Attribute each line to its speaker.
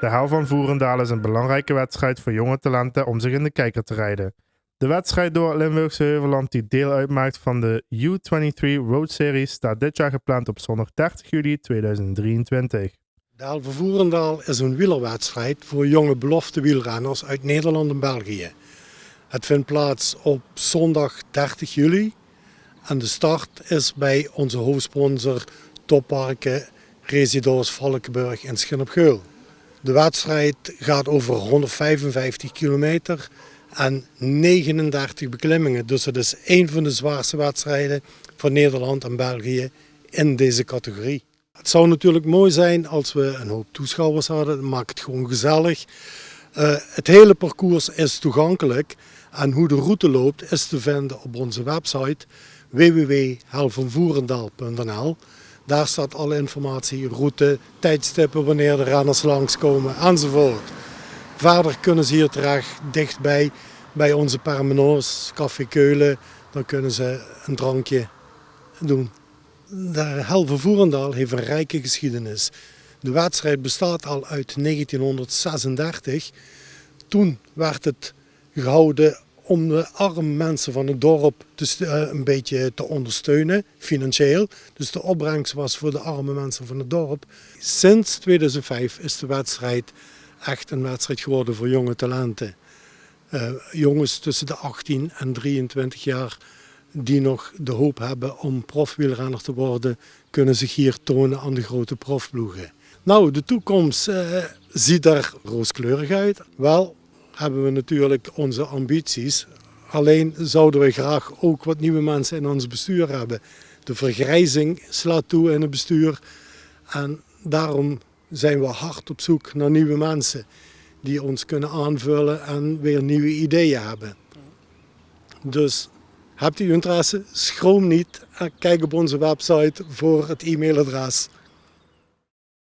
Speaker 1: De Hel van Voerendaal is een belangrijke wedstrijd voor jonge talenten om zich in de kijker te rijden. De wedstrijd door het Limburgse Heuvelland die deel uitmaakt van de U23 Road Series staat dit jaar gepland op zondag 30 juli 2023.
Speaker 2: De Hel van Voerendaal is een wielerwedstrijd voor jonge belofte wielrenners uit Nederland en België. Het vindt plaats op zondag 30 juli en de start is bij onze hoofdsponsor Topparken Residoors Valkenburg in Schin op Geul. De wedstrijd gaat over 155 kilometer en 39 beklimmingen. Dus het is één van de zwaarste wedstrijden van Nederland en België in deze categorie. Het zou natuurlijk mooi zijn als we een hoop toeschouwers hadden. Dat maakt het gewoon gezellig. Het hele parcours is toegankelijk en hoe de route loopt is te vinden op onze website www.helvanvoerendaal.nl. Daar staat alle informatie, route, tijdstippen, wanneer de renners langskomen enzovoort. Verder kunnen ze hier terecht dichtbij bij onze permanents, Café Keulen. Dan kunnen ze een drankje doen. De Hel van Voerendaal heeft een rijke geschiedenis. De wedstrijd bestaat al uit 1936. Toen werd het gehouden om de arme mensen van het dorp een beetje te ondersteunen, financieel. Dus de opbrengst was voor de arme mensen van het dorp. Sinds 2005 is de wedstrijd echt een wedstrijd geworden voor jonge talenten. Jongens tussen de 18 en 23 jaar die nog de hoop hebben om profwielrenner te worden, kunnen zich hier tonen aan de grote profploegen. Nou, de toekomst ziet er rooskleurig uit. Wel hebben we natuurlijk onze ambities. Alleen zouden we graag ook wat nieuwe mensen in ons bestuur hebben. De vergrijzing slaat toe in het bestuur en daarom zijn we hard op zoek naar nieuwe mensen die ons kunnen aanvullen en weer nieuwe ideeën hebben. Dus hebt u interesse? Schroom niet en kijk op onze website voor het e-mailadres.